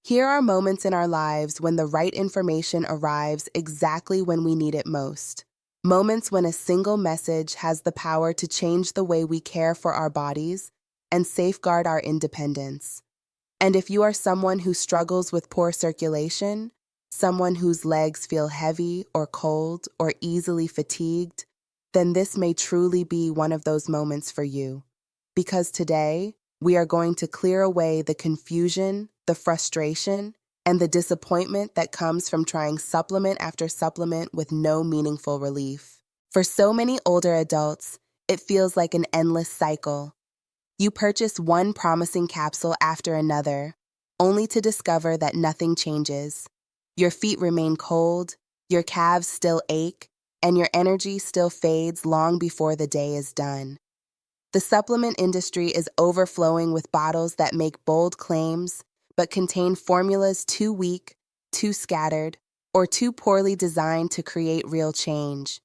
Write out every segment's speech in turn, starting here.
Here are moments in our lives when the right information arrives exactly when we need it most. Moments when a single message has the power to change the way we care for our bodies and safeguard our independence. And if you are someone who struggles with poor circulation, someone whose legs feel heavy or cold or easily fatigued, then this may truly be one of those moments for you. Because today, we are going to clear away the confusion, the frustration, and the disappointment that comes from trying supplement after supplement with no meaningful relief. For so many older adults, it feels like an endless cycle. You purchase one promising capsule after another, only to discover that nothing changes. Your feet remain cold, your calves still ache, and your energy still fades long before the day is done. The supplement industry is overflowing with bottles that make bold claims, but contain formulas too weak, too scattered, or too poorly designed to create real change.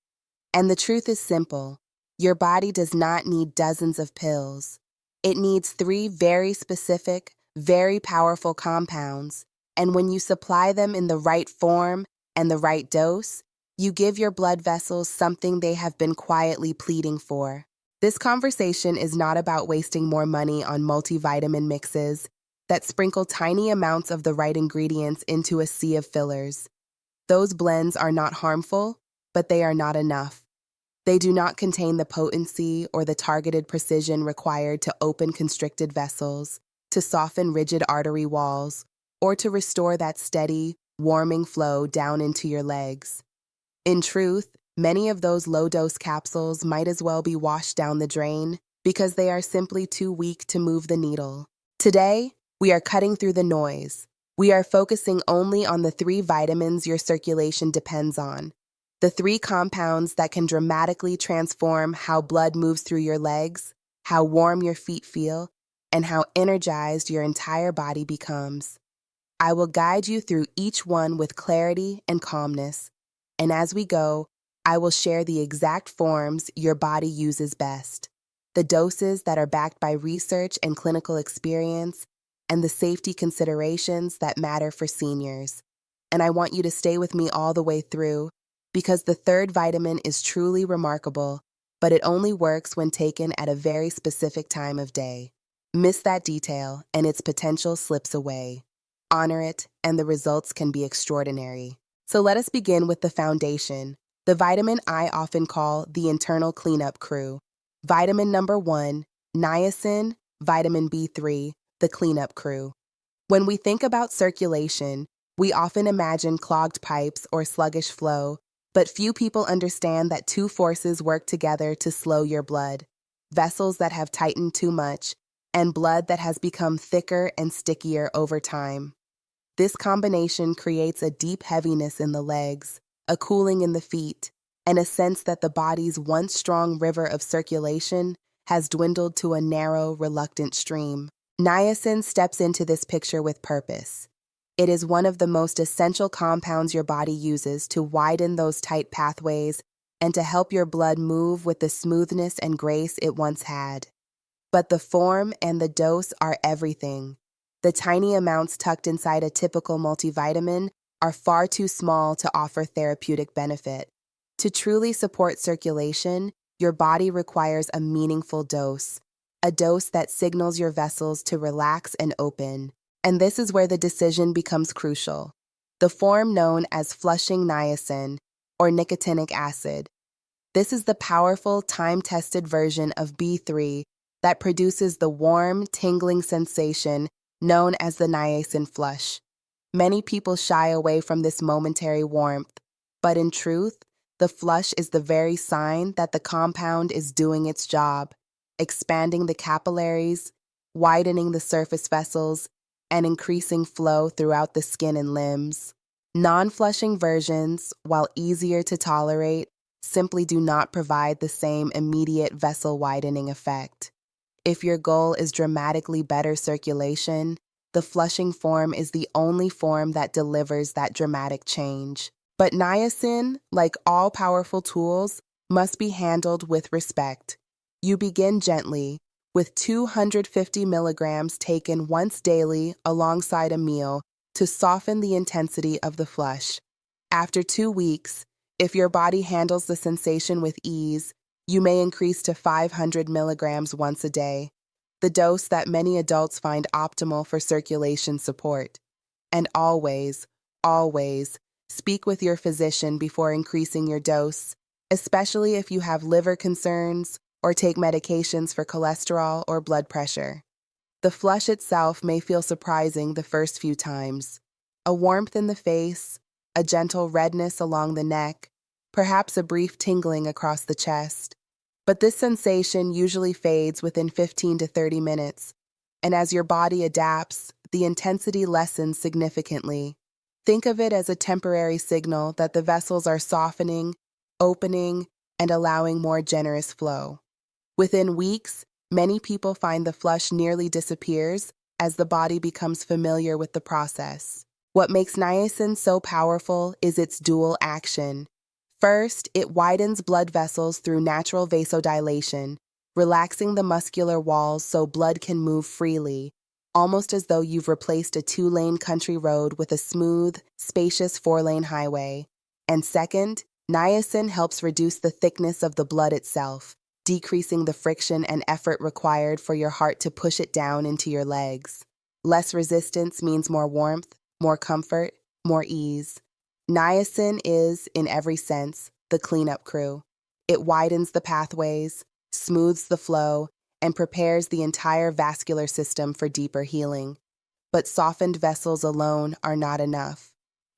And the truth is simple. Your body does not need dozens of pills. It needs 3 very specific, very powerful compounds, and when you supply them in the right form and the right dose, you give your blood vessels something they have been quietly pleading for. This conversation is not about wasting more money on multivitamin mixes that sprinkle tiny amounts of the right ingredients into a sea of fillers. Those blends are not harmful, but they are not enough. They do not contain the potency or the targeted precision required to open constricted vessels, to soften rigid artery walls, or to restore that steady, warming flow down into your legs. In truth, many of those low-dose capsules might as well be washed down the drain because they are simply too weak to move the needle. Today, we are cutting through the noise. We are focusing only on the 3 vitamins your circulation depends on. The 3 compounds that can dramatically transform how blood moves through your legs, how warm your feet feel, and how energized your entire body becomes. I will guide you through each one with clarity and calmness. And as we go, I will share the exact forms your body uses best, the doses that are backed by research and clinical experience, and the safety considerations that matter for seniors. And I want you to stay with me all the way through, because the 3rd vitamin is truly remarkable, but it only works when taken at a very specific time of day. Miss that detail, and its potential slips away. Honor it, and the results can be extraordinary. So let us begin with the foundation, the vitamin I often call the internal cleanup crew. Vitamin number 1, niacin, vitamin B3, the cleanup crew. When we think about circulation, we often imagine clogged pipes or sluggish flow, but few people understand that 2 forces work together to slow your blood: vessels that have tightened too much, and blood that has become thicker and stickier over time. This combination creates a deep heaviness in the legs, a cooling in the feet, and a sense that the body's once strong river of circulation has dwindled to a narrow, reluctant stream. Niacin steps into this picture with purpose. It is one of the most essential compounds your body uses to widen those tight pathways and to help your blood move with the smoothness and grace it once had. But the form and the dose are everything. The tiny amounts tucked inside a typical multivitamin are far too small to offer therapeutic benefit. To truly support circulation, your body requires a meaningful dose, a dose that signals your vessels to relax and open. And this is where the decision becomes crucial. The form known as flushing niacin, or nicotinic acid. This is the powerful, time-tested version of B3 that produces the warm, tingling sensation known as the niacin flush. Many people shy away from this momentary warmth, but in truth, the flush is the very sign that the compound is doing its job, expanding the capillaries, widening the surface vessels, and increasing flow throughout the skin and limbs. Non-flushing versions, while easier to tolerate, simply do not provide the same immediate vessel widening effect. If your goal is dramatically better circulation, the flushing form is the only form that delivers that dramatic change. But niacin, like all powerful tools, must be handled with respect. You begin gently, with 250 milligrams taken once daily alongside a meal to soften the intensity of the flush. After 2 weeks, if your body handles the sensation with ease, you may increase to 500 milligrams once a day, the dose that many adults find optimal for circulation support. And always, speak with your physician before increasing your dose, especially if you have liver concerns or take medications for cholesterol or blood pressure. The flush itself may feel surprising the first few times. A warmth in the face, a gentle redness along the neck, perhaps a brief tingling across the chest. But this sensation usually fades within 15 to 30 minutes, and as your body adapts, the intensity lessens significantly. Think of it as a temporary signal that the vessels are softening, opening, and allowing more generous flow. Within weeks, many people find the flush nearly disappears as the body becomes familiar with the process. What makes niacin so powerful is its dual action. First, it widens blood vessels through natural vasodilation, relaxing the muscular walls so blood can move freely, almost as though you've replaced a 2-lane country road with a smooth, spacious 4-lane highway. And second, niacin helps reduce the thickness of the blood itself, decreasing the friction and effort required for your heart to push it down into your legs. Less resistance means more warmth, more comfort, more ease. Niacin is, in every sense, the cleanup crew. It widens the pathways, smooths the flow, and prepares the entire vascular system for deeper healing. But softened vessels alone are not enough.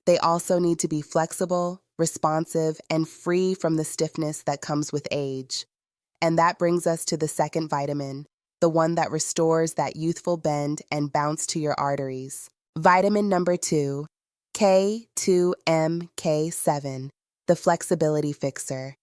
They also need to be flexible, responsive, and free from the stiffness that comes with age. And that brings us to the second vitamin, the one that restores that youthful bend and bounce to your arteries. Vitamin number 2, K2MK7, the flexibility fixer.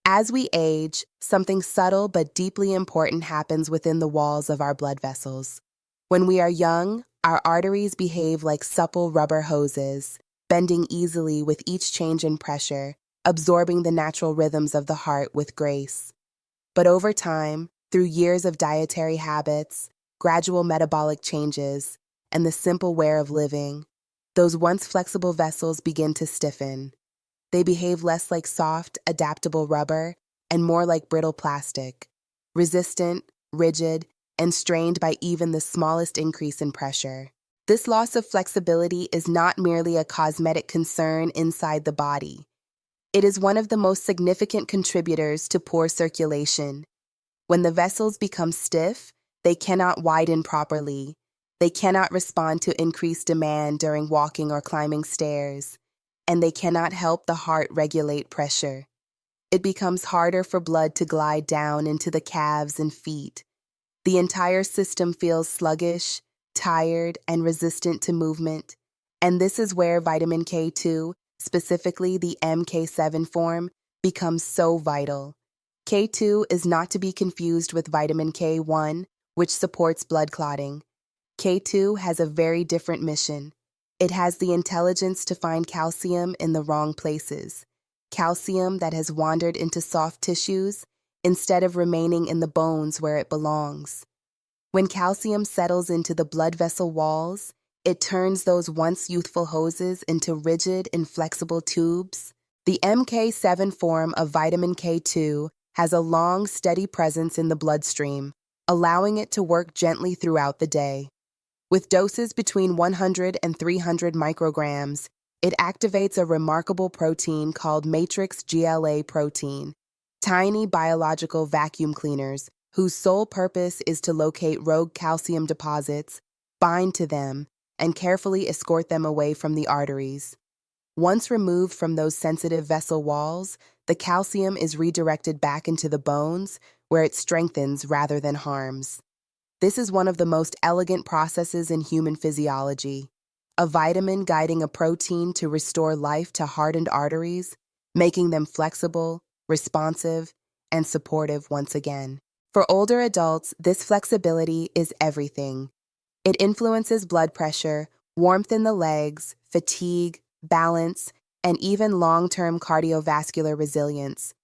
As we age, something subtle but deeply important happens within the walls of our blood vessels. When we are young, our arteries behave like supple rubber hoses, bending easily with each change in pressure, absorbing the natural rhythms of the heart with grace. But over time, through years of dietary habits, gradual metabolic changes, and the simple wear of living, those once flexible vessels begin to stiffen. They behave less like soft, adaptable rubber and more like brittle plastic, resistant, rigid, and strained by even the smallest increase in pressure. This loss of flexibility is not merely a cosmetic concern inside the body. It is one of the most significant contributors to poor circulation. When the vessels become stiff, they cannot widen properly. They cannot respond to increased demand during walking or climbing stairs, and they cannot help the heart regulate pressure. It becomes harder for blood to glide down into the calves and feet. The entire system feels sluggish, tired, and resistant to movement. And this is where vitamin K2, specifically the MK7 form, becomes so vital. K2 is not to be confused with vitamin K1, which supports blood clotting. K2 has a very different mission. It has the intelligence to find calcium in the wrong places, calcium that has wandered into soft tissues instead of remaining in the bones where it belongs. When calcium settles into the blood vessel walls, it turns those once youthful hoses into rigid, inflexible tubes. The MK7 form of vitamin K2 has a long, steady presence in the bloodstream, allowing it to work gently throughout the day. With doses between 100 and 300 micrograms, it activates a remarkable protein called matrix GLA protein, tiny biological vacuum cleaners whose sole purpose is to locate rogue calcium deposits, bind to them, and carefully escort them away from the arteries. Once removed from those sensitive vessel walls, the calcium is redirected back into the bones, where it strengthens rather than harms. This is one of the most elegant processes in human physiology, a vitamin guiding a protein to restore life to hardened arteries, making them flexible, responsive, and supportive once again. For older adults, this flexibility is everything. It influences blood pressure, warmth in the legs, fatigue, balance, and even long-term cardiovascular resilience.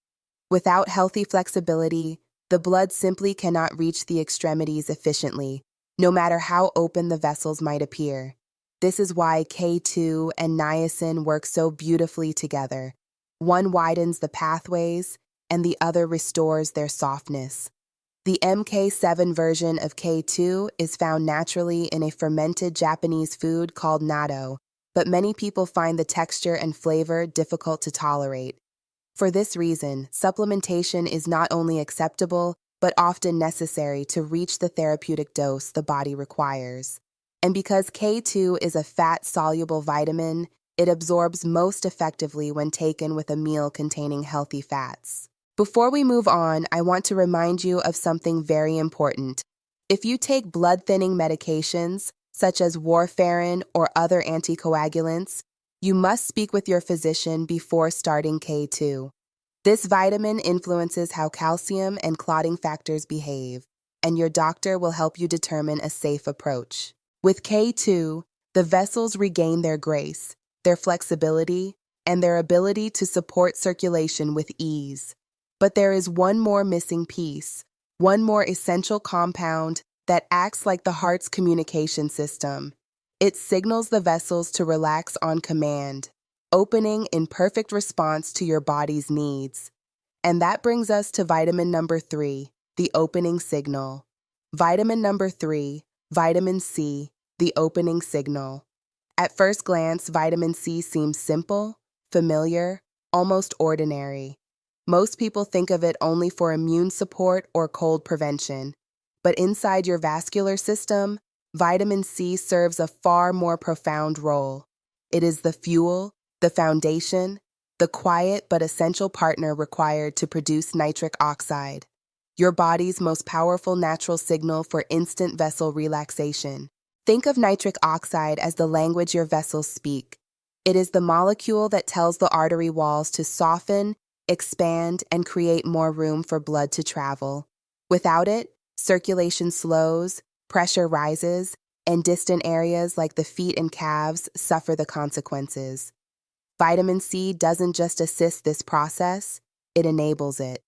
Without healthy flexibility, the blood simply cannot reach the extremities efficiently, no matter how open the vessels might appear. This is why K2 and niacin work so beautifully together. One widens the pathways, and the other restores their softness. The MK7 version of K2 is found naturally in a fermented Japanese food called natto, but many people find the texture and flavor difficult to tolerate. For this reason, supplementation is not only acceptable, but often necessary to reach the therapeutic dose the body requires. And because K2 is a fat-soluble vitamin, it absorbs most effectively when taken with a meal containing healthy fats. Before we move on, I want to remind you of something very important. If you take blood-thinning medications, such as warfarin or other anticoagulants, you must speak with your physician before starting K2. This vitamin influences how calcium and clotting factors behave, and your doctor will help you determine a safe approach. With K2, the vessels regain their grace, their flexibility, and their ability to support circulation with ease. But there is one more missing piece, one more essential compound that acts like the heart's communication system. It signals the vessels to relax on command, opening in perfect response to your body's needs. And that brings us to vitamin number 3, the opening signal. Vitamin number 3, vitamin C, the opening signal. At first glance, vitamin C seems simple, familiar, almost ordinary. Most people think of it only for immune support or cold prevention. But inside your vascular system, vitamin C serves a far more profound role. It is the fuel, the foundation, the quiet but essential partner required to produce nitric oxide, your body's most powerful natural signal for instant vessel relaxation. Think of nitric oxide as the language your vessels speak. It is the molecule that tells the artery walls to soften, expand, and create more room for blood to travel. Without it, circulation slows, pressure rises, and distant areas like the feet and calves suffer the consequences. Vitamin C doesn't just assist this process, it enables it.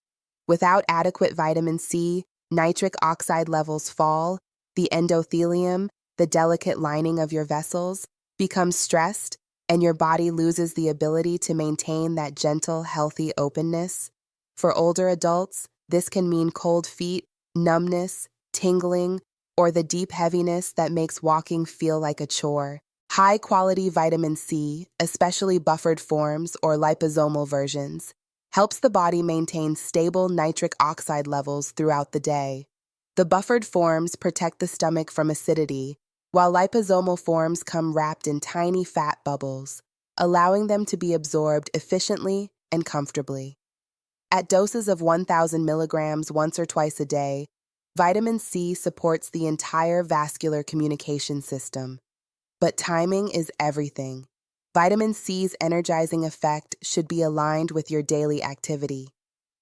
Without adequate vitamin C, nitric oxide levels fall, the endothelium, the delicate lining of your vessels, becomes stressed, and your body loses the ability to maintain that gentle, healthy openness. For older adults, this can mean cold feet, numbness, tingling, or the deep heaviness that makes walking feel like a chore. High-quality vitamin C, especially buffered forms or liposomal versions, helps the body maintain stable nitric oxide levels throughout the day. The buffered forms protect the stomach from acidity, while liposomal forms come wrapped in tiny fat bubbles, allowing them to be absorbed efficiently and comfortably. At doses of 1,000 milligrams once or twice a day, vitamin C supports the entire vascular communication system. But timing is everything. Vitamin C's energizing effect should be aligned with your daily activity.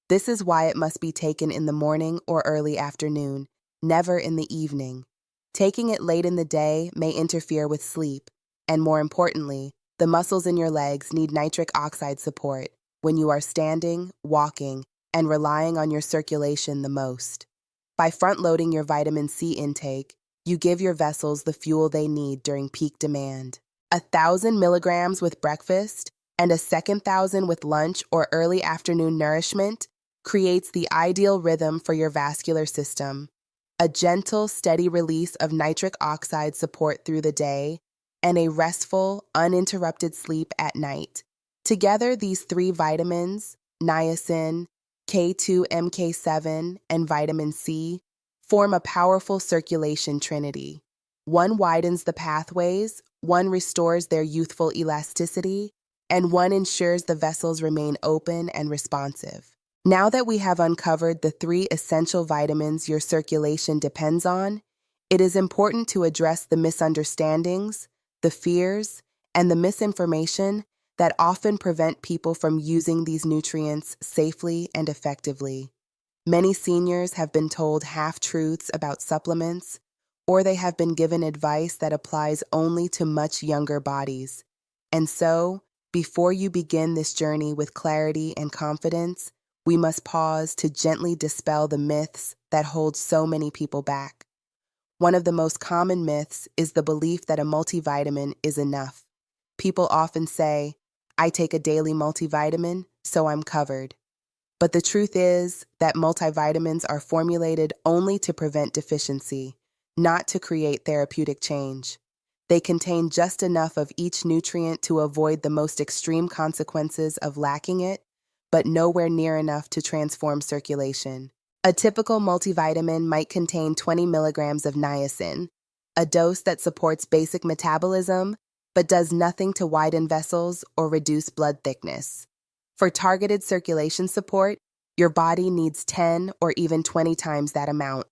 This is why it must be taken in the morning or early afternoon, never in the evening. Taking it late in the day may interfere with sleep, and more importantly, the muscles in your legs need nitric oxide support when you are standing, walking, and relying on your circulation the most. By front-loading your vitamin C intake, you give your vessels the fuel they need during peak demand. 1,000 milligrams with breakfast and a second 1,000 with lunch or early afternoon nourishment creates the ideal rhythm for your vascular system. A gentle, steady release of nitric oxide support through the day, and a restful, uninterrupted sleep at night. Together, these 3 vitamins, niacin, K2 MK7, and vitamin C, form a powerful circulation trinity. One widens the pathways, one restores their youthful elasticity, and one ensures the vessels remain open and responsive. Now that we have uncovered the 3 essential vitamins your circulation depends on, it is important to address the misunderstandings, the fears, and the misinformation that often prevent people from using these nutrients safely and effectively. Many seniors have been told half-truths about supplements, or they have been given advice that applies only to much younger bodies. And so, before you begin this journey with clarity and confidence, we must pause to gently dispel the myths that hold so many people back. One of the most common myths is the belief that a multivitamin is enough. People often say, I take a daily multivitamin, so I'm covered. But the truth is that multivitamins are formulated only to prevent deficiency, not to create therapeutic change. They contain just enough of each nutrient to avoid the most extreme consequences of lacking it, but nowhere near enough to transform circulation. A typical multivitamin might contain 20 milligrams of niacin, a dose that supports basic metabolism, but does nothing to widen vessels or reduce blood thickness. For targeted circulation support, your body needs 10 or even 20 times that amount.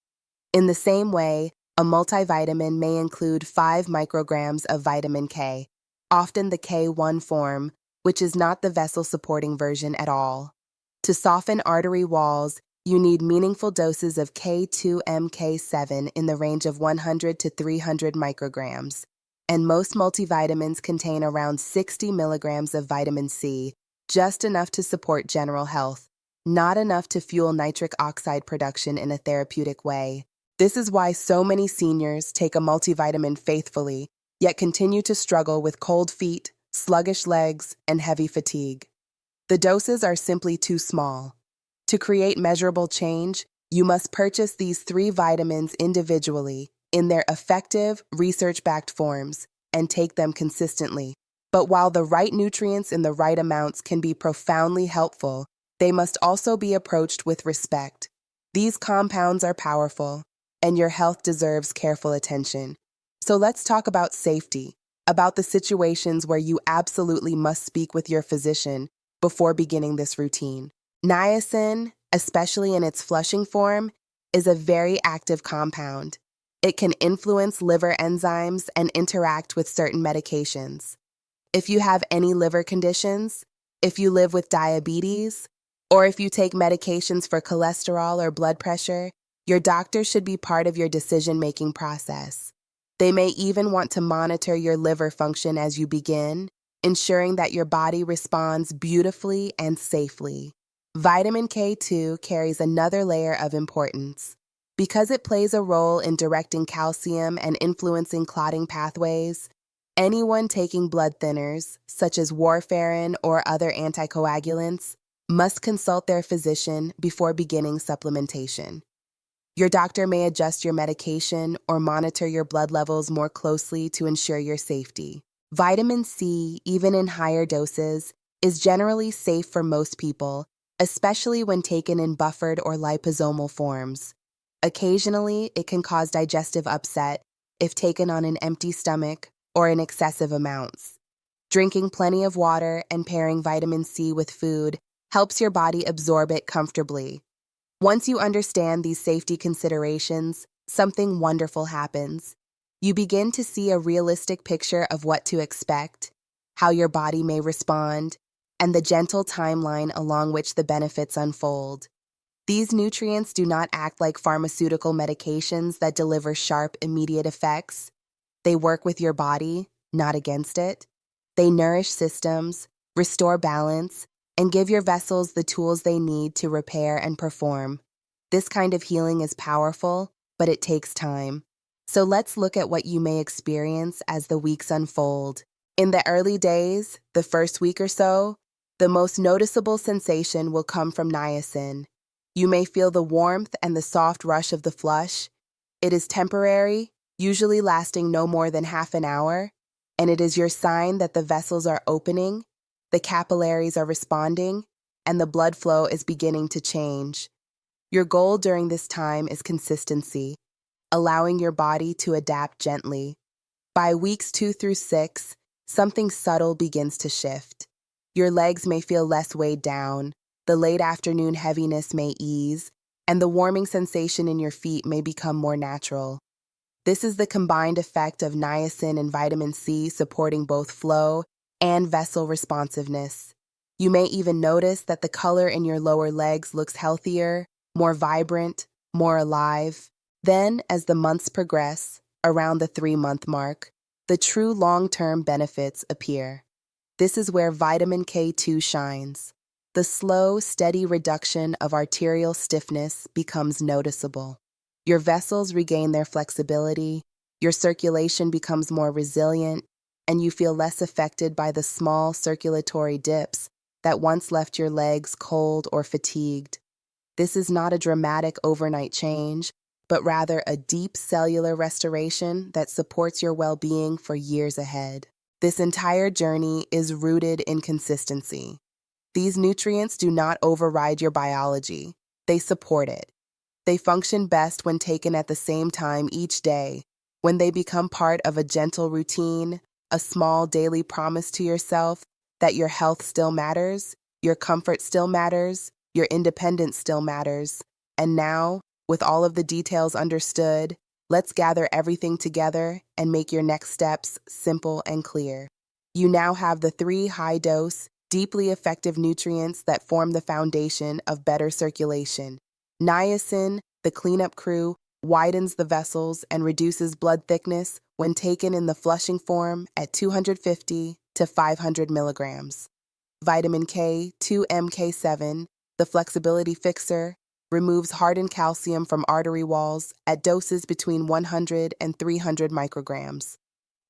In the same way, a multivitamin may include 5 micrograms of vitamin K, often the K1 form, which is not the vessel-supporting version at all. To soften artery walls, you need meaningful doses of K2-MK7 in the range of 100 to 300 micrograms, and most multivitamins contain around 60 milligrams of vitamin C, just enough to support general health, not enough to fuel nitric oxide production in a therapeutic way. This is why so many seniors take a multivitamin faithfully, yet continue to struggle with cold feet, sluggish legs, and heavy fatigue. The doses are simply too small. To create measurable change, you must purchase these 3 vitamins individually in their effective, research-backed forms and take them consistently. But while the right nutrients in the right amounts can be profoundly helpful, they must also be approached with respect. These compounds are powerful, and your health deserves careful attention. So let's talk about safety, about the situations where you absolutely must speak with your physician before beginning this routine. Niacin, especially in its flushing form, is a very active compound. It can influence liver enzymes and interact with certain medications. If you have any liver conditions, if you live with diabetes, or if you take medications for cholesterol or blood pressure, your doctor should be part of your decision-making process. They may even want to monitor your liver function as you begin, ensuring that your body responds beautifully and safely. Vitamin K2 carries another layer of importance. Because it plays a role in directing calcium and influencing clotting pathways, anyone taking blood thinners, such as warfarin or other anticoagulants, must consult their physician before beginning supplementation. Your doctor may adjust your medication or monitor your blood levels more closely to ensure your safety. Vitamin C, even in higher doses, is generally safe for most people, especially when taken in buffered or liposomal forms. Occasionally, it can cause digestive upset if taken on an empty stomach or in excessive amounts. Drinking plenty of water and pairing vitamin C with food helps your body absorb it comfortably. Once you understand these safety considerations, something wonderful happens. You begin to see a realistic picture of what to expect, how your body may respond, and the gentle timeline along which the benefits unfold. These nutrients do not act like pharmaceutical medications that deliver sharp, immediate effects. They work with your body, not against it. They nourish systems, restore balance, and give your vessels the tools they need to repair and perform. This kind of healing is powerful, but it takes time. So let's look at what you may experience as the weeks unfold. In the early days, the first week or so, the most noticeable sensation will come from niacin. You may feel the warmth and the soft rush of the flush. It is temporary, usually lasting no more than half an hour, and it is your sign that the vessels are opening, the capillaries are responding, and the blood flow is beginning to change. Your goal during this time is consistency, allowing your body to adapt gently. By weeks 2 through 6, something subtle begins to shift. Your legs may feel less weighed down, the late afternoon heaviness may ease, and the warming sensation in your feet may become more natural. This is the combined effect of niacin and vitamin C supporting both flow and vessel responsiveness. You may even notice that the color in your lower legs looks healthier, more vibrant, more alive. Then, as the months progress, around the 3-month mark, the true long-term benefits appear. This is where vitamin K2 shines. The slow, steady reduction of arterial stiffness becomes noticeable. Your vessels regain their flexibility, your circulation becomes more resilient, and you feel less affected by the small circulatory dips that once left your legs cold or fatigued. This is not a dramatic overnight change, but rather a deep cellular restoration that supports your well-being for years ahead. This entire journey is rooted in consistency. These nutrients do not override your biology, they support it. They function best when taken at the same time each day, when they become part of a gentle routine, a small daily promise to yourself that your health still matters, your comfort still matters, your independence still matters. And now, with all of the details understood, let's gather everything together and make your next steps simple and clear. You now have the 3 high-dose, deeply effective nutrients that form the foundation of better circulation. Niacin, the cleanup crew, widens the vessels and reduces blood thickness when taken in the flushing form at 250 to 500 milligrams. Vitamin K, 2-MK7, the flexibility fixer, removes hardened calcium from artery walls at doses between 100 and 300 micrograms.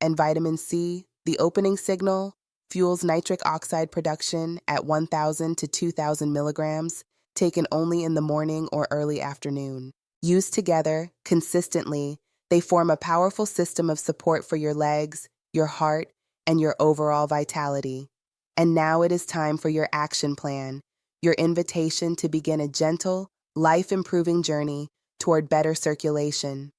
And vitamin C, the opening signal, fuels nitric oxide production at 1,000 to 2,000 milligrams, taken only in the morning or early afternoon. Used together, consistently, they form a powerful system of support for your legs, your heart, and your overall vitality. And now it is time for your action plan, your invitation to begin a gentle, life-improving journey toward better circulation.